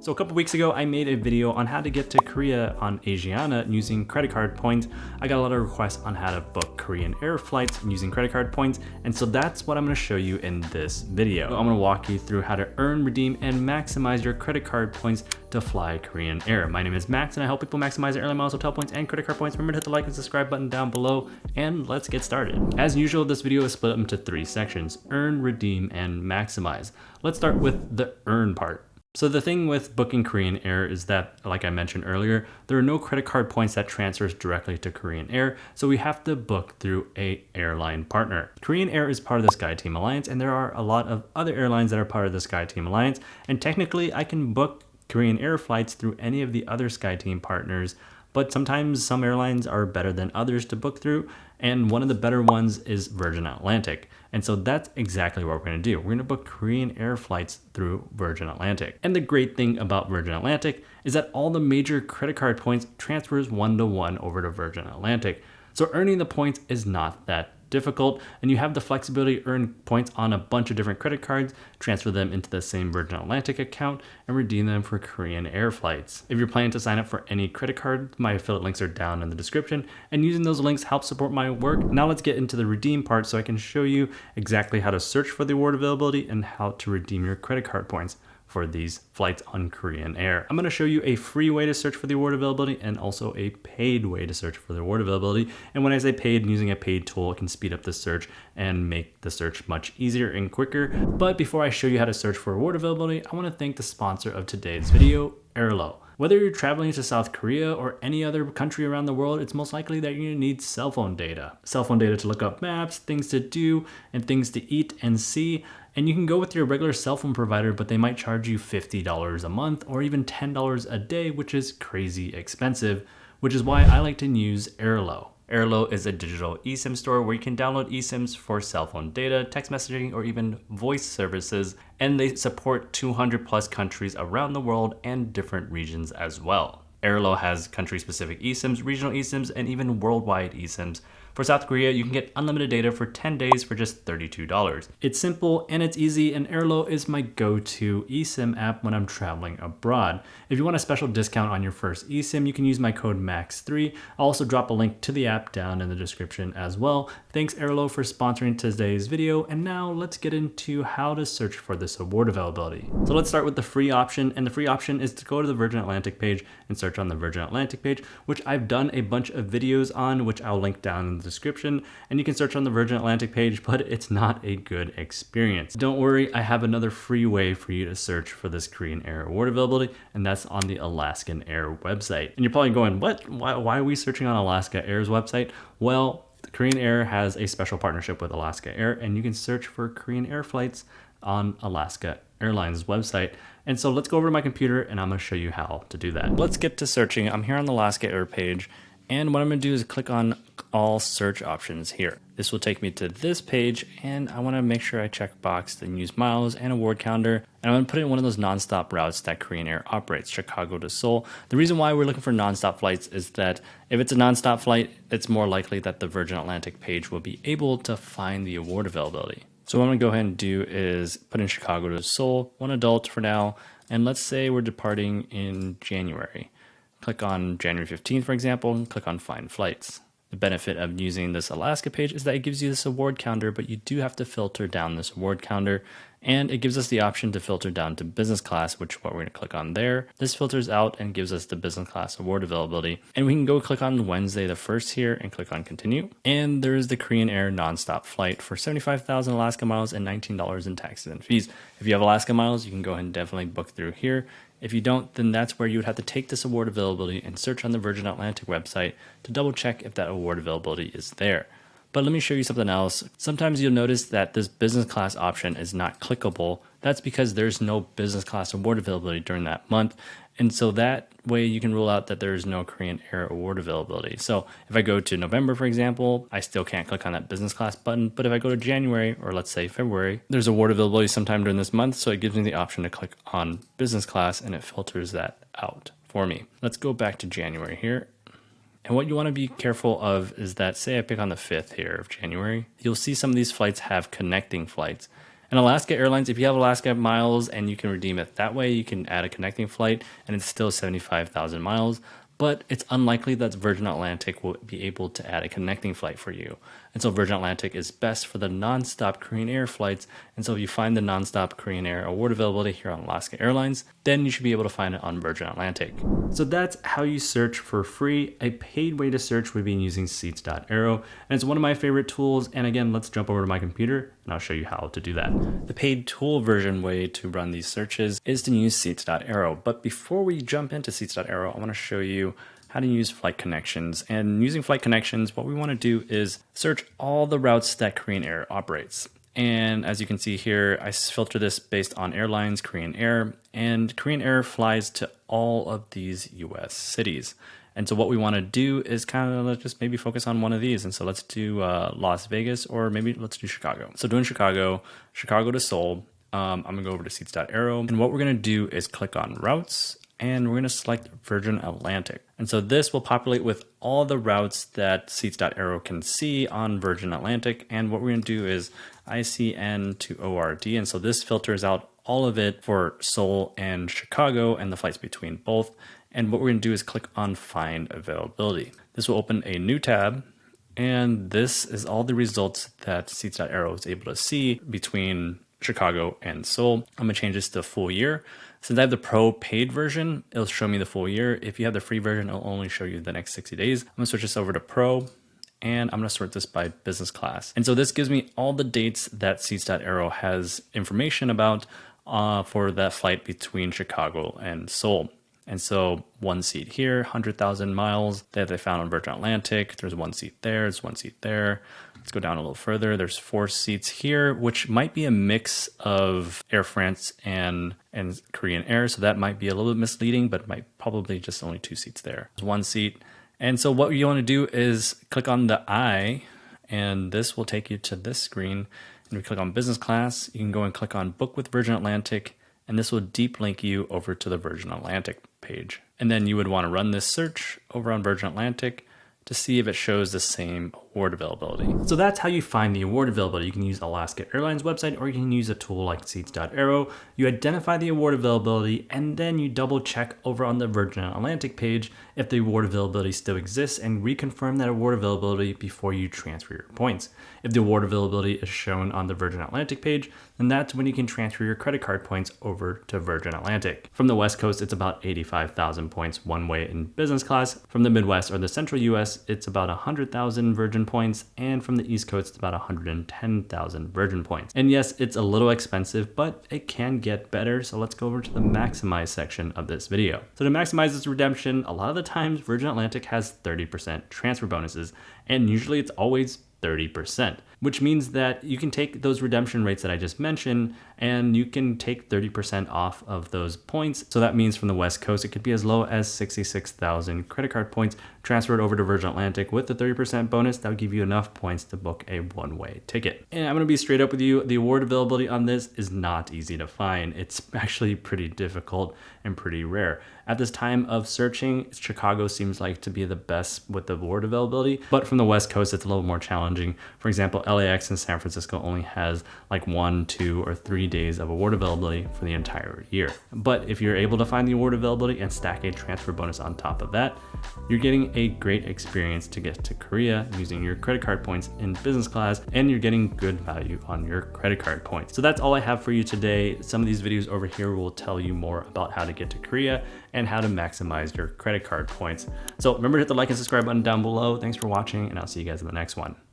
So a couple weeks ago, I made a video on how to get to Korea on Asiana using credit card points. I got a lot of requests on how to book Korean Air flights using credit card points, and so that's what I'm going to show you in this video. I'm going to walk you through how to earn, redeem, and maximize your credit card points to fly Korean Air. My name is Max, and I help people maximize their airline miles, hotel points, and credit card points. Remember to hit the like and subscribe button down below, and let's get started. As usual, this video is split up into 3 sections: earn, redeem, and maximize. Let's start with the earn part. So the thing with booking Korean Air is that, like I mentioned earlier, there are no credit card points that transfers directly to Korean Air, so we have to book through a airline partner. Korean Air is part of the SkyTeam Alliance, and there are a lot of other airlines that are part of the SkyTeam Alliance, and technically I can book Korean Air flights through any of the other SkyTeam partners, but sometimes some airlines are better than others to book through, and one of the better ones is Virgin Atlantic. And so that's exactly what we're going to do. We're going to book Korean Air flights through Virgin Atlantic. And the great thing about Virgin Atlantic is that all the major credit card points transfers 1-to-1 over to Virgin Atlantic. So earning the points is not that difficult, and you have the flexibility to earn points on a bunch of different credit cards, transfer them into the same Virgin Atlantic account, and redeem them for Korean Air flights. If you're planning to sign up for any credit card, my affiliate links are down in the description, and using those links helps support my work. Now let's get into the redeem part so I can show you exactly how to search for the award availability and how to redeem your credit card points for these flights on Korean Air. I'm going to show you a free way to search for the award availability and also a paid way to search for the award availability. And when I say paid, using a paid tool, it can speed up the search and make the search much easier and quicker. But before I show you how to search for award availability, I want to thank the sponsor of today's video, Airlo. Whether you're traveling to South Korea or any other country around the world, it's most likely that you're going to need cell phone data. Cell phone data to look up maps, things to do, and things to eat and see. And you can go with your regular cell phone provider, but they might charge you $50 a month or even $10 a day, which is crazy expensive, which is why I like to use Airlo. Airlo is a digital eSIM store where you can download eSIMs for cell phone data, text messaging, or even voice services, and they support 200 plus countries around the world and different regions as well. Airlo has country-specific eSIMs, regional eSIMs, and even worldwide eSIMs. For South Korea, you can get unlimited data for 10 days for just $32. It's simple and it's easy, and Airlo is my go-to eSIM app when I'm traveling abroad. If you want a special discount on your first eSIM, you can use my code MAX3. I'll also drop a link to the app down in the description as well. Thanks Airlo for sponsoring today's video, and now let's get into how to search for this award availability. So let's start with the free option, and the free option is to go to the Virgin Atlantic page and search on the Virgin Atlantic page, which I've done a bunch of videos on, which I'll link down in the description, and you can search on the Virgin Atlantic page, but it's not a good experience. Don't worry, I have another free way for you to search for this Korean Air award availability, and that's on the Alaskan Air website. And you're probably going, what? Why are we searching on Alaska Air's website? Well, Korean Air has a special partnership with Alaska Air, and you can search for Korean Air flights on Alaska Airlines website. And so let's go over to my computer and I'm going to show you how to do that. Let's get to searching. I'm here on the Alaska Air page, and what I'm going to do is click on all search options here. This will take me to this page, and I want to make sure I check box and use miles and award calendar. And I'm going to put in one of those nonstop routes that Korean Air operates, Chicago to Seoul. The reason why we're looking for nonstop flights is that if it's a nonstop flight, it's more likely that the Virgin Atlantic page will be able to find the award availability. So what I'm going to go ahead and do is put in Chicago to Seoul, 1 adult for now, and let's say we're departing in January. Click on January 15th, for example, and click on Find Flights. The benefit of using this Alaska page is that it gives you this award calendar, but you do have to filter down this award calendar, and it gives us the option to filter down to business class, which what we're going to click on there. This filters out and gives us the business class award availability, and we can go click on Wednesday the 1st here and click on continue. And there's the Korean Air nonstop flight for 75,000 Alaska miles and $19 in taxes and fees. If you have Alaska miles, you can go ahead and definitely book through here. If you don't, then that's where you would have to take this award availability and search on the Virgin Atlantic website to double check if that award availability is there. But let me show you something else. Sometimes you'll notice that this business class option is not clickable. That's because there's no business class award availability during that month. And so that way you can rule out that there is no Korean Air award availability. So if I go to November, for example, I still can't click on that business class button. But if I go to January, or let's say February, there's award availability sometime during this month. So it gives me the option to click on business class, and it filters that out for me. Let's go back to January here. And what you want to be careful of is that, say I pick on the 5th here of January, you'll see some of these flights have connecting flights. And Alaska Airlines, if you have Alaska miles and you can redeem it that way, you can add a connecting flight and it's still 75,000 miles. But it's unlikely that Virgin Atlantic will be able to add a connecting flight for you. And so Virgin Atlantic is best for the nonstop Korean Air flights. And so if you find the nonstop Korean Air award availability here on Alaska Airlines, then you should be able to find it on Virgin Atlantic. So that's how you search for free. A paid way to search would be using Seats.aero. And it's one of my favorite tools. And again, let's jump over to my computer and I'll show you how to do that. The paid tool version way to run these searches is to use Seats.aero. But before we jump into Seats.aero, I want to show you how to use flight connections. And using flight connections, what we want to do is search all the routes that Korean Air operates. And as you can see here, I filter this based on airlines, Korean Air, and Korean Air flies to all of these US cities. And so what we want to do is kind of just maybe focus on one of these. And so let's do Las Vegas, or maybe let's do Chicago. So doing Chicago to Seoul, I'm gonna go over to Seats.aero. And what we're gonna do is click on routes, and we're going to select Virgin Atlantic. And so this will populate with all the routes that Seats.aero can see on Virgin Atlantic. And what we're going to do is ICN to ORD. And so this filters out all of it for Seoul and Chicago and the flights between both. And what we're going to do is click on Find Availability. This will open a new tab. And this is all the results that Seats.aero is able to see between Chicago and Seoul. I'm going to change this to full year. Since I have the pro paid version, it'll show me the full year. If you have the free version, it'll only show you the next 60 days. I'm gonna switch this over to pro, and I'm gonna sort this by business class. And so this gives me all the dates that Seats.aero has information about for that flight between Chicago and Seoul. And so one seat here, 100,000 miles that they found on Virgin Atlantic. There's one seat there, there's one seat there. Let's go down a little further. There's 4 seats here, which might be a mix of Air France and Korean Air. So that might be a little bit misleading, but might probably just only 2 seats there. There's 1 seat. And so what you want to do is click on the I, and this will take you to this screen. And we click on business class. You can go and click on book with Virgin Atlantic, and this will deep link you over to the Virgin Atlantic page. And then you would want to run this search over on Virgin Atlantic to see if it shows the same award availability. So that's how you find the award availability. You can use Alaska Airlines website, or you can use a tool like Seats.aero. You identify the award availability, and then you double check over on the Virgin Atlantic page if the award availability still exists, and reconfirm that award availability before you transfer your points. If the award availability is shown on the Virgin Atlantic page, then that's when you can transfer your credit card points over to Virgin Atlantic. From the West Coast, it's about 85,000 points one way in business class. From the Midwest or the Central US, it's about 100,000 Virgin points, and from the East Coast, it's about 110,000 Virgin points. And yes, it's a little expensive, but it can get better. So let's go over to the maximize section of this video. So to maximize this redemption, a lot of the times Virgin Atlantic has 30% transfer bonuses, and usually it's always 30%, which means that you can take those redemption rates that I just mentioned and you can take 30% off of those points. So that means from the West Coast, it could be as low as 66,000 credit card points transferred over to Virgin Atlantic with the 30% bonus. That would give you enough points to book a one-way ticket. And I'm gonna be straight up with you. The award availability on this is not easy to find. It's actually pretty difficult and pretty rare. At this time of searching, Chicago seems like to be the best with the award availability, but from the West Coast, it's a little more challenging. For example, LAX and San Francisco only has like 1, 2, or 3 days of award availability for the entire year. But if you're able to find the award availability and stack a transfer bonus on top of that, you're getting a great experience to get to Korea using your credit card points in business class, and you're getting good value on your credit card points. So that's all I have for you today. Some of these videos over here will tell you more about how to get to Korea and how to maximize your credit card points. So remember to hit the like and subscribe button down below. Thanks for watching, and I'll see you guys in the next one.